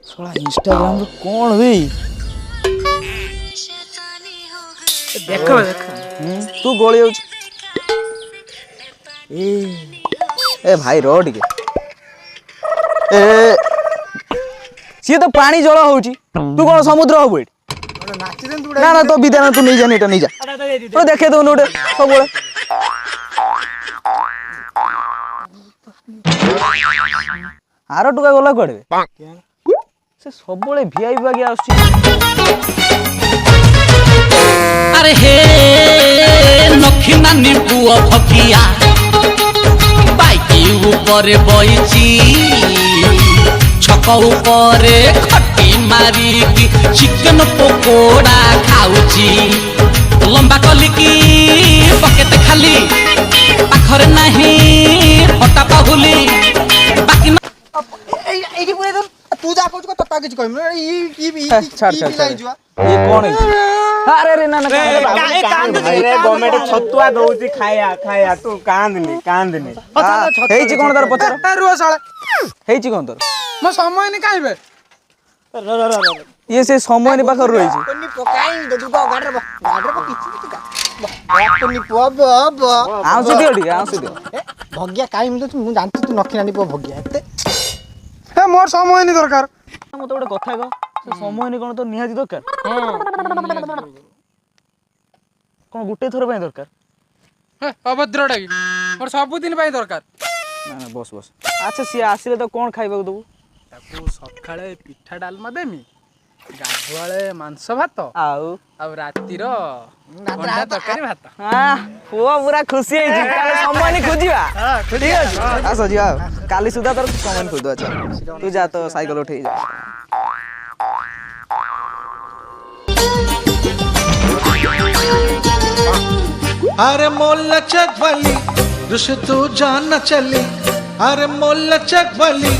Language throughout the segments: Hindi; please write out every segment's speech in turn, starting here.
साला इंस्टाग्राम रे कौन बे देख देख तू गोली जाउछ ए भाई रो टिके ए सी तो पानी जल होउची तू कोन समुद्र हो बेट ना ना तो विद्या तू नहीं जाने तो नहीं जा तो देखे तो नोटे सब बोले आरो टुका गला कोडे से सब बोले वीआईपी बागे आउची अरे हे नखी नानी पुआ फकिया बाइकी ऊपर बइची छक ऊपर खटी मारी की चिकन पकोड़ा खाउची लंबा कलिकी पकेट खाली पाखरे नाही फटा पाहुली बाकी एठी पुरे तू जा कहू तता किछ कहम छाड़ छाड़ ये कौन है अरे रे ना ना कांद रे गवर्नमेंट छतुआ दउची खाया खाया तू कांदनी हेई ची कोन तार पचार रुआ साले हेई ची कोन तार म समय नि काइबे ये से समय नि पाखर रही ची कोनी पकाइन दे तू गाडर पिछि तू कोनी पब अब आउ से दियो भगिया काई म तू जानती तू नखी नानी पब भगिया एते ए मोर समय नि दरकार मते गोटे कथा कह से समय नि कोन तो निहाती दरकार कोन गुटे थोर पय दरकार अभद्रटा की मोर सब दिन पय दरकार ना ना बस बस अच्छा सी आसीले तो कोन खाइबा दबु ताको सखाळे पिठा डालमा देमी गाधुआळे मांस भात आउ रातिर अंडा तरकारी भात हां पुआ पूरा खुशी है जी काले समय नि खोजिबा ठीक अछि आस जी आ काली सुधा तर समय नि खोजदो अच्छा तू जा तो साइकिल उठे जा अरे मोल चकवली ऋषि तू जान चली अरे मोल चकवली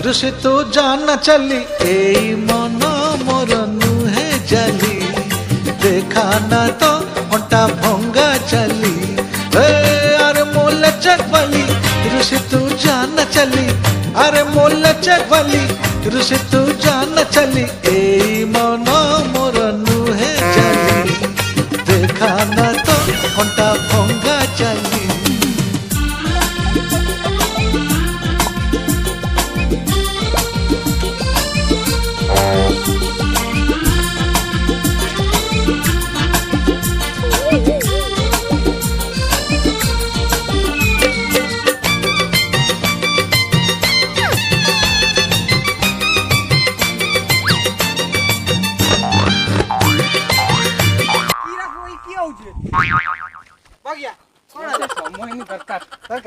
ऋषि तू जान चली ए मन मोर नुहे जली देखा ना तो ओटा भंगा चली अरे मोल चकवली ऋषि तू जान चली अरे मोल चकवली ऋषि तू जान चली ए मन मोर नुहे जली देखा ना तो ओटा भंगा चली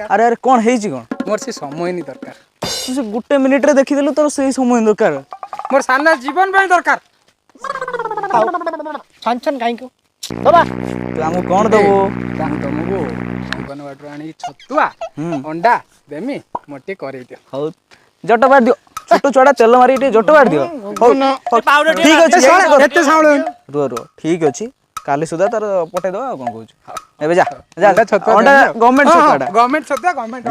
अरे अरे कोन हेई ची कोन मोर से समय नि दरकार तू से गुटे मिनिट रे देखि देलु तोर सेही समय दरकार मोर साना जीवन पय दरकार छन छन काई को बाबा तू हमु कोन दबो तुमको जीवन वाटर आनी छतुआ अंडा देमी मोटे करे दियो हौ जट बाड़ दियो छोटो छोड़ा चल मारी टे जट बाड़ दियो पाउडर ठीक अछि एते साउळ रो ठीक अछि काली सुधा तार पटे दो कोन कहू एबे जा जा अंडा government Chhatua government Chhatua government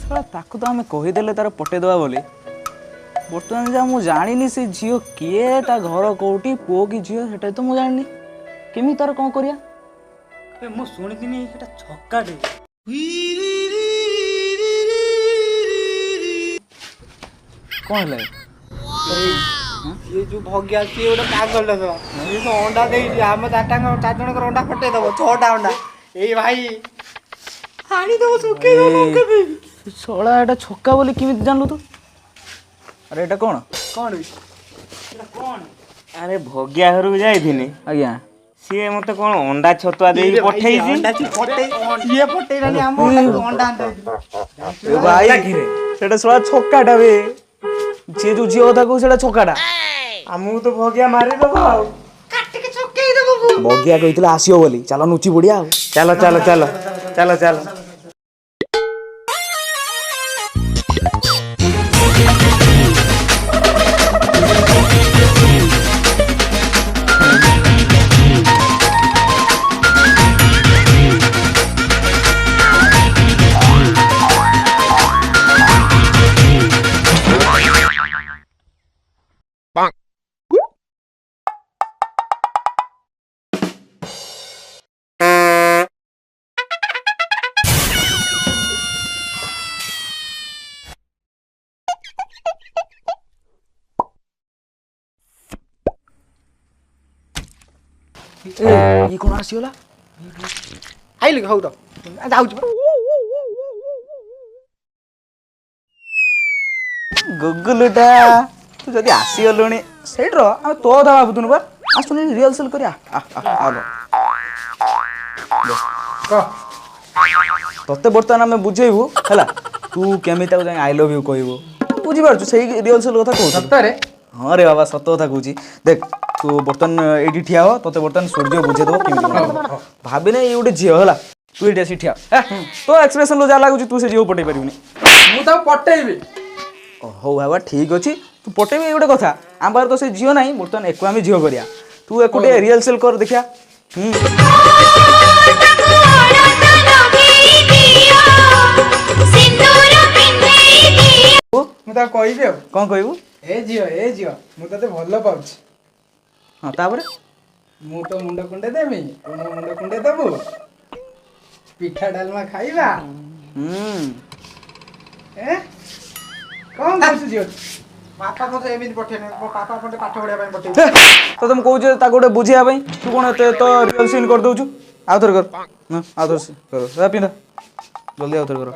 साला ताकू तो हमें कहि देले तार पटे दवा बोली बर्तमान जा मु जानिनी से जियो किए ता घर कोठी पो की जियो सेटा तो मु जानिनी केमी तार कोन करिया ए मु सुनिदिनी एटा छक्का दे कोन ले ये जो भग्या सी ओटा पागल लगा ये तो अंडा दे हम चार जन को अंडा फटे दबो 6टा अंडा ए भाई हानी दबो सुके दबो के सोळा एटा छक्का बोली केमी जानलु तू अरे एटा कोन कोन एटा कोन अरे भग्या हरु जाई थिनी आज्ञा सिए मते कोन अंडा छतुआ देई पठेई जी अंडा ची फटे ये फटे रानी हम अंडा दे भाई सेटा सोळा छक्काटा बे जे जो जियो था को सेटा छक्काटा हमहु तो भग्या मारी दबो काट के छक्के दबो भग्या कहितला आसियो बोली चलो नुची बुढ़िया चलो चलो चलो चलो चलो ଇଏ କଣ ଆସିଗଲା? ଆଇଲି ହଉ ତ ଯାଉଛି ଗୁଗୁଲୁଟା ତୁ ଯଦି ଆସିଗଲୁଣି ସେଇଠି ରହ ଆମେ ତୋ କଥା ଭାବୁଥିନୁ ବା ଆସୁନି ରିହର୍ସାଲ କରିବା ତତେ ବର୍ତ୍ତମାନ ଆମେ ବୁଝେଇବୁ ହେଲା ତୁ କେମିତି ତାକୁ ଯାଇ ଆଇ ଲଭ୍ ୟୁ କହିବୁ ବୁଝିପାରୁଛୁ ସେଇ ରିହର୍ସାଲ କଥା କହୁଛୁ ସତରେ ହଁ ରେ ବାବା ସତ କଥା କହୁଛି ଦେଖ ତୁ ବର୍ତ୍ତମାନ ଏଇଠି ଠିଆ ହ ତତେ ବର୍ତ୍ତମାନ ସୂର୍ଯ୍ୟ ବୁଝେଇଦେବ କେମିତି ଭାବିନେ ଏଇ ଗୋଟେ ଝିଅ ହେଲା ତୁ ଏଇଠି ଆସି ଠିଆ ତୋ ଏକ୍ସପ୍ରେସନ ଯାହା ଲାଗୁଛି ତୁ ସେ ଝିଅକୁ ପଟେଇ ପାରିବୁନି ମୁଁ ତାକୁ ପଟେଇବି ହଉ ବାବା ଠିକ୍ ଅଛି ତୁ ପଟେଇବି ଏଇ ଗୋଟେ କଥା ଆମ ପାଖରେ ତ ସେ ଝିଅ ନାହିଁ ବର୍ତ୍ତମାନ ଏକୁ ଆମେ ଝିଅ କରିବା ତୁ ଏକୁଟିଆ ରିହର୍ସାଲ କର ଦେଖିଆ ମୁଁ ତାକୁ କହିବି ଆଉ କ'ଣ କହିବୁ ଏ ଝିଅ ମୁଁ ତତେ ଭଲ ପାଉଛି ହଁ ତାପରେ ମୁଁ ତ ମୁଣ୍ଡ କୁଣ୍ଡେଇ ଦେମି ତୁ ମୋ ମୁଣ୍ଡ କୁଣ୍ଡେଇ ଦେବୁ ପିଠା ଡାଲମା ଖାଇବା କଣ କହୁଛୁ ଝିଅ ବାପା ମତେ ଏମିତି ପଠେଇନି ମୋ ବାପା ମତେ ପାଠ ପଢିବା ପାଇଁ ପଠେଇ ତତେ ମୁଁ କହୁଛି ତାକୁ ଗୋଟେ ବୁଝେଇବା ପାଇଁ ତୁ କ'ଣ ଏତେ ତ ରିଅଲ ସିନ୍ କରିଦେଉଛୁ ଆଉ ଥରେ କର ଆଉ ଥରେ କର ପିନ୍ଧା ଜଲ୍ଦି ଆଉ ଥରେ କର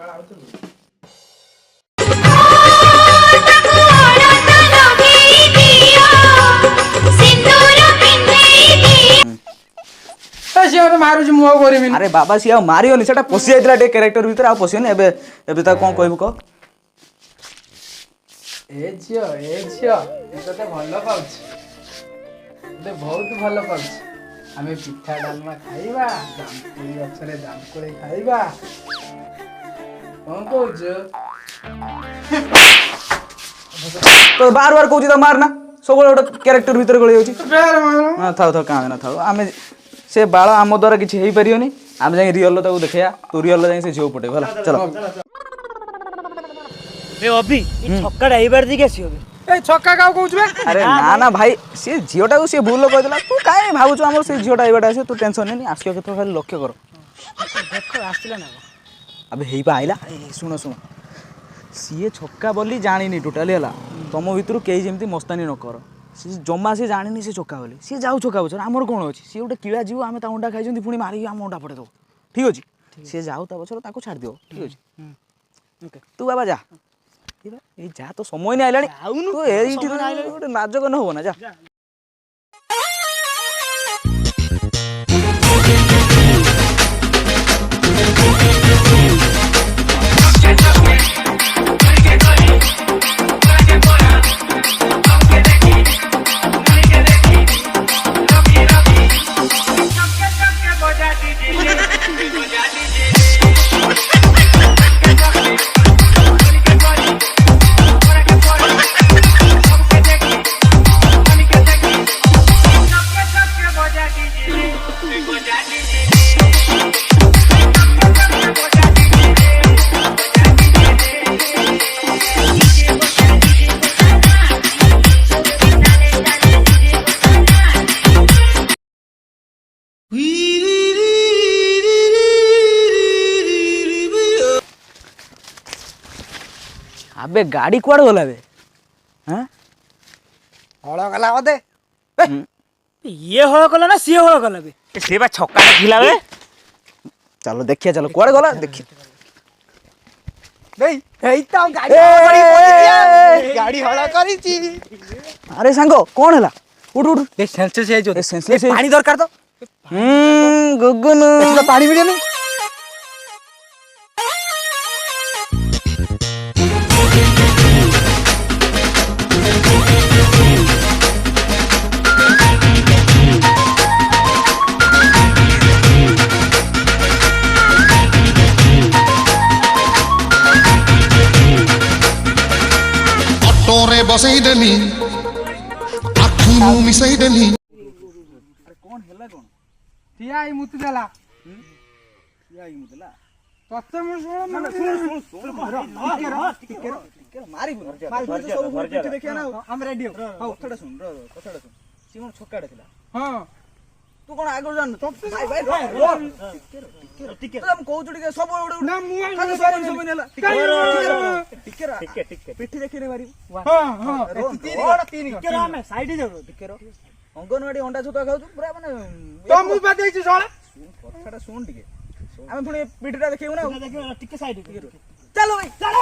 ସିଏ ମତେ ମାରୁଛି ମୁଁ ଆଉ କରିବିନି ଆରେ ବାବା ସିଏ ଆଉ ମାରିବନି ସେଟା ପଶି ଯାଇଥିଲା ଟିକେ କ୍ୟାରେକ୍ଟର ଭିତରେ ଆଉ ପଶିବନି ଏବେ ଏବେ ତାକୁ କ'ଣ କହିବୁ କହ ଏ ଝିଅ ତତେ ଭଲ ପାଉଛି ତତେ ବହୁତ ଭଲ ପାଉଛି ଆମେ ପିଠା ଡାଲମା ଖାଇବା ଜାମୁକୋଳି ଗଛରେ ଜାମୁକୋଳି ଖାଇବା କଣ କହୁଛୁ ତ ବାର କହୁଛି ତାକୁ ମାର ନା ସବୁବେଳେ ଗୋଟେ କ୍ୟାରେକ୍ଟର ଭିତରେ ଗଳି ଯାଉଛି ହଁ ଥାଉ କାଁ ନା ଥାଉ ଆମେ ସେ ବାଳ ଆମ ଦ୍ୱାରା କିଛି ହେଇପାରିବନି ଆମେ ଯାଇକି ରିଅଲ୍ ତାକୁ ଦେଖେଇବା ତୁ ରିଅଲ୍ ଯାଇକି ସେ ଝିଅ ପଟେଇବୁ ହେଲା ଚାଲ ଅଭି ଛକାଟା ଏଇବାର ଦେଇକି ଆସିବ ଏଇ ଛକା କାଉ କହୁଛୁ ଆରେ ନା ଭାଇ ସେ ଝିଅଟାକୁ ସେ ଭୁଲ କହିଦେଲା ତୁ କାହିଁ ଭାବୁଛୁ ଆମର ସେ ଝିଅଟା ଏଇବାଟେ ଆସିବ ତୁ ଟେନସନ୍ ନେନି ଆସିବ କେତେ ଖାଲି ଲକ୍ଷ୍ୟ କର ଆସିଥିଲା ନା ଆବେ ହେଇପା ଆଇଲା ଶୁଣ ସିଏ ଛକା ବୋଲି ଜାଣିନି ଟୋଟାଲି ହେଲା ତମ ଭିତରୁ କେହି ଯେମିତି ମସ୍ତାନି ନ କର ସିଏ ଜମା ସିଏ ଜାଣିନି ସେ ଛକା ବୋଲି ସିଏ ଯାଉ ଛକା ପଛରେ ଆମର କ'ଣ ଅଛି ସିଏ ଗୋଟେ କିଳା ଯିବ ଆମେ ତା ଅଣ୍ଡା ଖାଇଛନ୍ତି ପୁଣି ମାରିକି ଆମ ଅଣ୍ଡା ପଠେଇ ଦେବ ଠିକ୍ ଅଛି ସିଏ ଯାଉ ତା ପଛରେ ତାକୁ ଛାଡ଼ିଦିଅ ଠିକ୍ ଅଛି ତୁ ବାବା ଯା ଏଇ ଯା ତ ସମୟ ନେଇ ଆଇଲାଣି ତୁ ଏଇଠି ଗୋଟେ ନାଜକନ ହବ ନା ଯା আবে গাড়ি কুয়াড়ে গলা বে হ্যাঁ হଳ ଗଲା ବୋଧେ ଇଏ ହଳ କଲା ନା ସିଏ ହଳ କଲା ବେ ସିଏ ବା ଛକାଟା ଥିଲା ବେ ଚାଲ ଦେଖିଆ ଚାଲ କୁଆଡେ ଗଲା ଦେଖି ଦେଇ ଏଇ ତ ଗାଡି ହଳ କରିଛି ଆରେ ସାଙ୍ଗ କ'ଣ ହେଲା ଉଠ ଉଠ ଏ ସେନ୍ସେସ୍ ହେଇଯିବ ସେନ୍ସଲେସ୍ ପାଣି ଦରକାର ତ ଗୁଗୁନୁ ପାଣି ମିଳିବନି ଅଟୋରେ ବସେଇଦେଲି ଆଖିରୁ ମିଶେଇଦେଲି ଠିଆ ହେଇ ମୁତି ଦେଲା ତତେ ମୁଁ ଛକାଟେ ଥିଲା ହଁ ତୁ କ'ଣ ଆଗରୁ ଜାଣିନୁ ମୁଁ କହୁଛୁ ଟିକେ ସବୁ ପିଠି ଦେଖିଲେ ମାରିବୁ ଅଙ୍ଗନବାଡି ଅଣ୍ଡା ଛତୁଆ ଖାଉଛୁ ପୁରା ମାନେ ତ ମୁଁ ବା ଦେଇଛି ଶଳା କଥାଟା ଶୁଣ ଟିକେ ଆମେ ପୁଣି ପିଠିଟା ଦେଖିବୁ ନା ଟିକେ ସାଇଡ ଚାଲ ଭାଇ ଚାଲ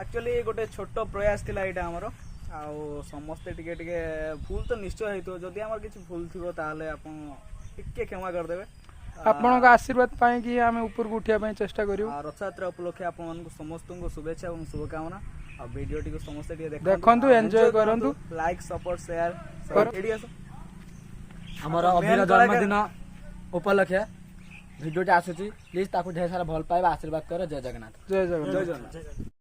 एक्चुअली गोटे छोट प्रयास थिला एटा हमरो आउ समस्ते टिके टिके भूल तो निश्चय हेतो जदि हमर किछ भूल थिबो ताले आपन टिके क्षमा कर देबे ଆପଣଙ୍କ ଆଶୀର୍ବାଦ ପାଇକି ଆମେ ଉପରକୁ ଉଠିବା ପାଇଁ ଚେଷ୍ଟା କରିବୁ। रथयात्रा उपलक्षे आपण मानकु समस्त को शुभेच्छा और शुभकामना आ वीडियो टिको समस्ते टिके देखंतु एन्जॉय करंतु लाइक सपोर्ट शेयर एडी आसो हमर अभिनव जन्मदिन उपलक्षे भिडियोटी आସୁଛି प्लीज ताकू ढेर सारा भल पाइबा आशीर्वाद कर जय जगन्नाथ जय जगन्नाथ। जय जगन्नाथ।